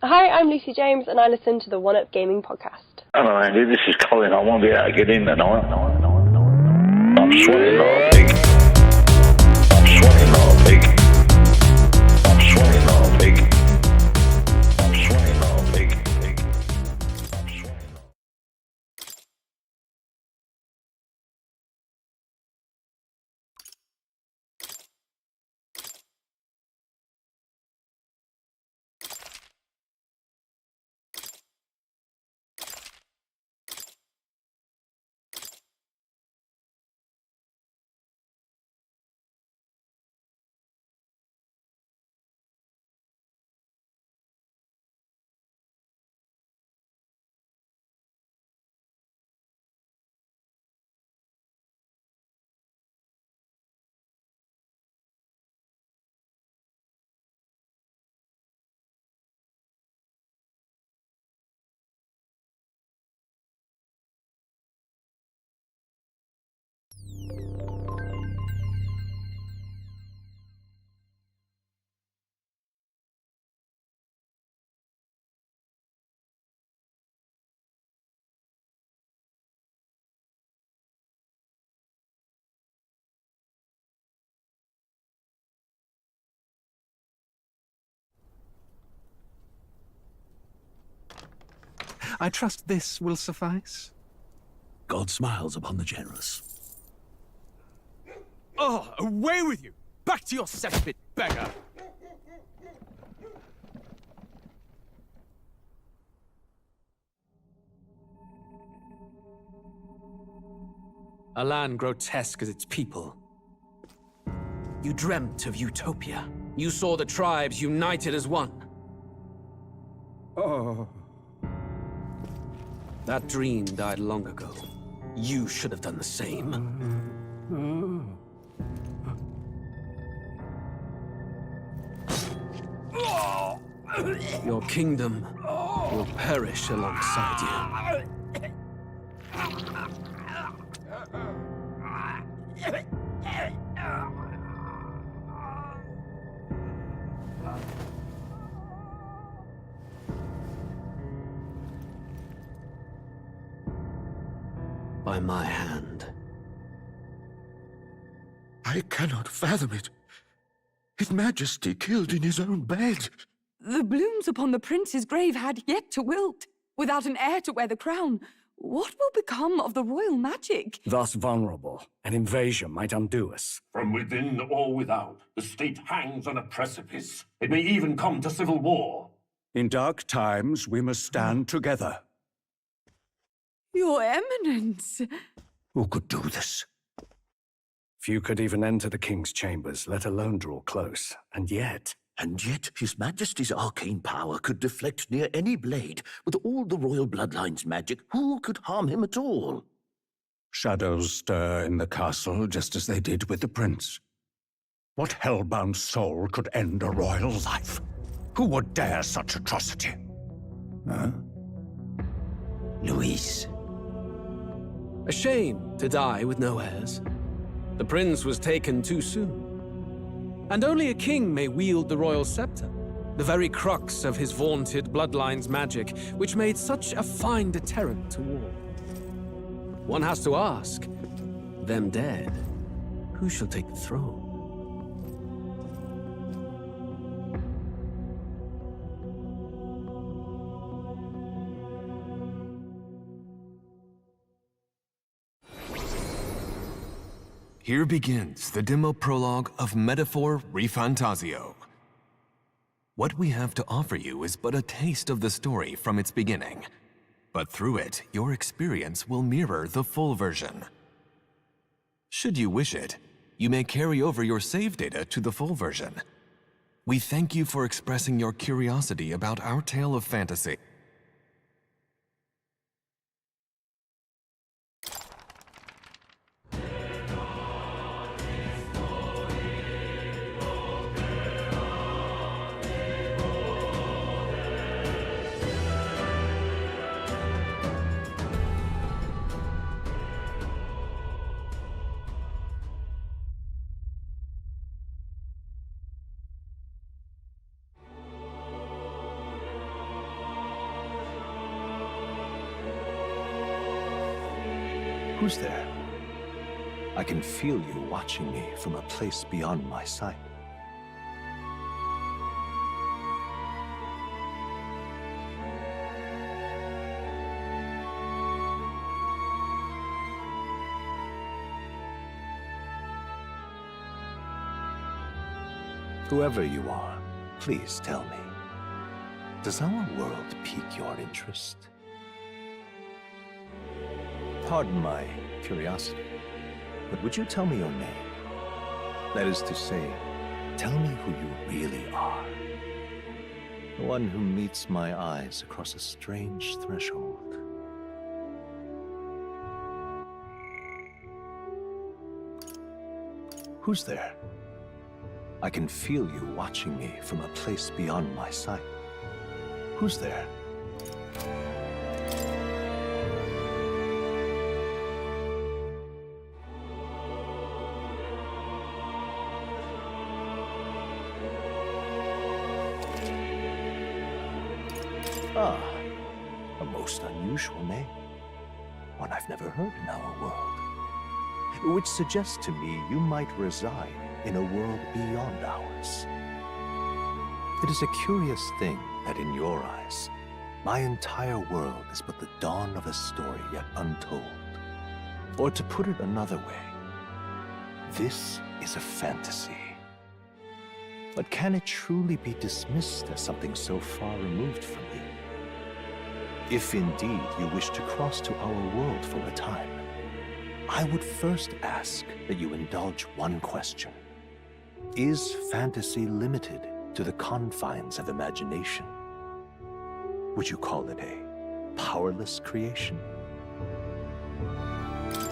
Hi, I'm Lucy James, and I listen to the One Up Gaming podcast. Hello, Andy. This is Colin. I won't be able to get in tonight. I'm sweating like a pig. I'm sweating like a pig. I'm sweating like a pig. I'm sweating like a pig. I'm sweating like a pig. I trust this will suffice. God smiles upon the generous. Oh, away with you! Back to your cesspit, beggar! A land grotesque as its people. You dreamt of utopia. You saw the tribes united as one. Oh. That dream died long ago. You should have done the same. Your kingdom will perish alongside you. By my hand. I cannot fathom it. His Majesty killed in his own bed. The blooms upon the prince's grave had yet to wilt. Without an heir to wear the crown, what will become of the royal magic? Thus vulnerable, an invasion might undo us. From within or without, the state hangs on a precipice. It may even come to civil war. In dark times, we must stand together. Your Eminence! Who could do this? Few could even enter the king's chambers, let alone draw close. And yet His Majesty's arcane power could deflect near any blade. With all the royal bloodline's magic, who could harm him at all? shadows stir in the castle just as they did with the prince. What hellbound soul could end a royal life? Who would dare such atrocity? Huh? Luis. A shame to die with no heirs. The prince was taken too soon. And only a king may wield the royal scepter, the very crux of his vaunted bloodline's magic, which made such a fine deterrent to war. One has to ask, them dead, who shall take the throne? Here begins the demo prologue of Metaphor ReFantazio. What we have to offer you is but a taste of the story from its beginning, but through it, your experience will mirror the full version. Should you wish it, you may carry over your save data to the full version. We thank you for expressing your curiosity about our tale of fantasy. Who's there? I can feel you watching me from a place beyond my sight. Whoever you are, please tell me, does our world pique your interest? Pardon my curiosity, but would you tell me your name? That is to say, tell me who you really are. The one who meets my eyes across a strange threshold. Who's there? I can feel you watching me from a place beyond my sight. Who's there? Ah, a most unusual name. One I've never heard in our world. Which suggests to me you might reside in a world beyond ours. It is a curious thing that in your eyes, my entire world is but the dawn of a story yet untold. Or to put it another way, this is a fantasy. But can it truly be dismissed as something so far removed from me? If indeed you wish to cross to our world for a time, I would first ask that you indulge one question. Is fantasy limited to the confines of imagination? Would you call it a powerless creation?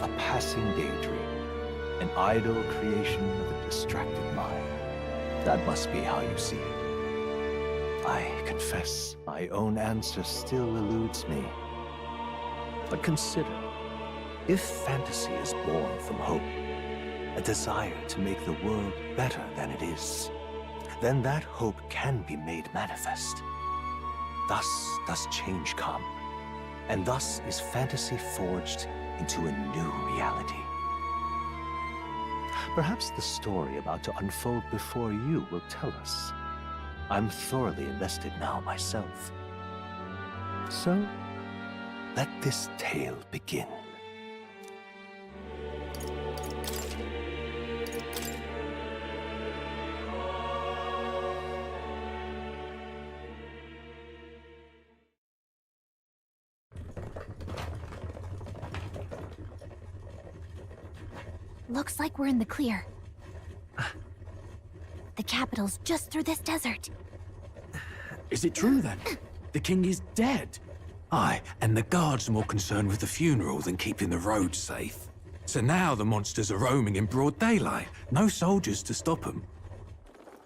A passing daydream, an idle creation of a distracted mind. That must be how you see it. I confess my own answer still eludes me. But consider, if fantasy is born from hope, a desire to make the world better than it is, then that hope can be made manifest. Thus does change come, and thus is fantasy forged into a new reality. Perhaps the story about to unfold before you will tell us. I'm thoroughly invested now myself. So, let this tale begin. Looks like we're in the clear. The capital's just through this desert. Is it true then? The king is dead? Aye, and the guards are more concerned with the funeral than keeping the roads safe. So now the monsters are roaming in broad daylight. No soldiers to stop them.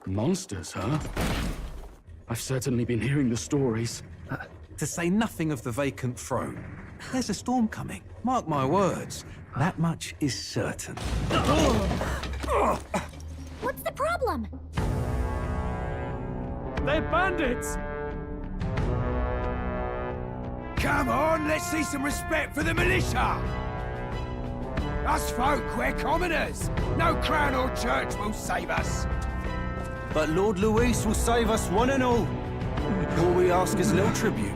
Monsters, huh? I've certainly been hearing the stories. To say nothing of the vacant throne. There's a storm coming, mark my words. That much is certain. What's the problem? They're bandits! Come on, let's see some respect for the militia! Us folk, we're commoners. No crown or church will save us. But Lord Luis will save us one and all. All we ask is a little tribute.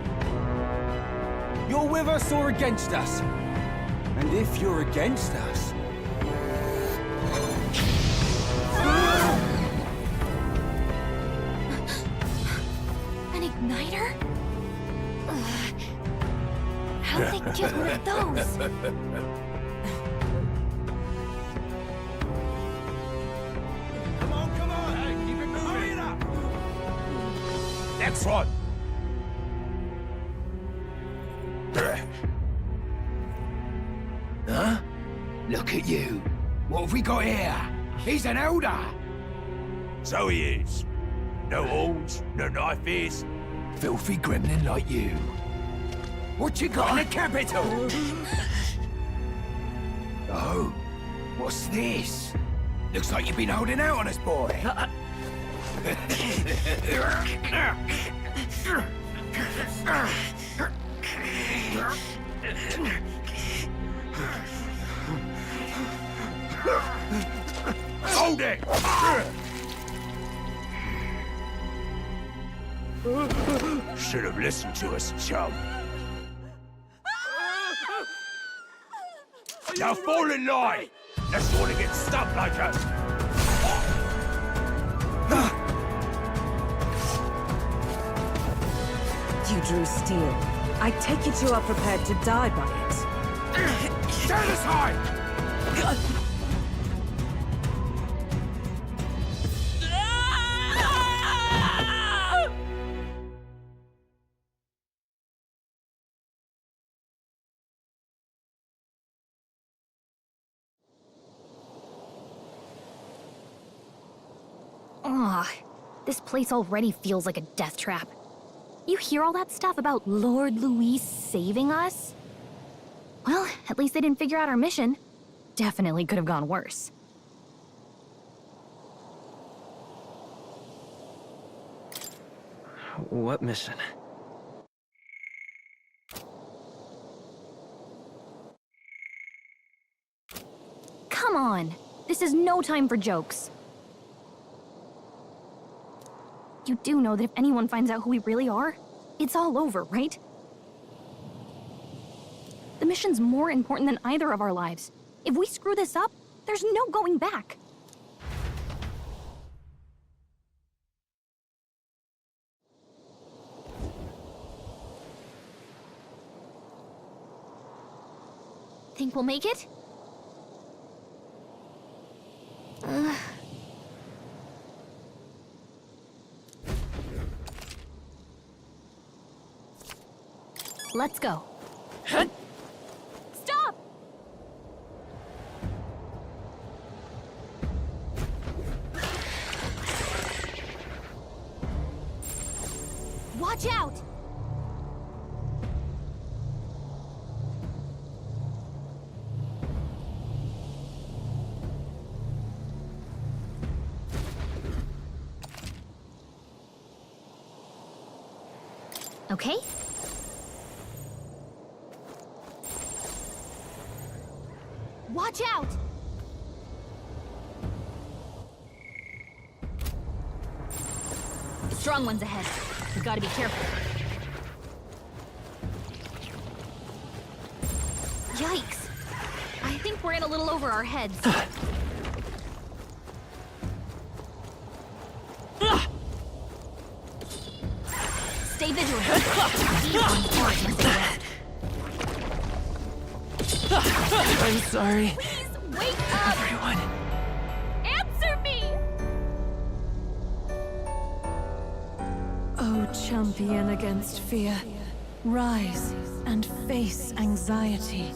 You're with us or against us? And if you're against us... An igniter? How'd they get one of those? Come on, hey, keep it moving. Hurry it up! Next one! Huh? Look at you. What have we got here? He's an elder. So he is. No horns, no knife ears. Filthy gremlin like you. What you got in the capital? Oh, what's this? Looks like you've been holding out on us, boy. Should have listened to us, chum. Now fall in line! Let's want to get stuck like us. You drew steel. I take it you are prepared to die by it. Stand aside! Ugh, this place already feels like a death trap. You hear all that stuff about Lord Luis saving us? Well, at least they didn't figure out our mission. Definitely could have gone worse. What mission? Come on! This is no time for jokes. You do know that if anyone finds out who we really are, it's all over, right? The mission's more important than either of our lives. If we screw this up, there's no going back. Think we'll make it? Let's go. Stop! Watch out! Okay? Watch out! Strong ones ahead. We gotta be careful. Yikes! I think we're in a little over our heads. Stay vigilant. These ones aren't messing around. I'm sorry. Please, wake up! Everyone. Answer me! O champion against fear, rise and face anxiety.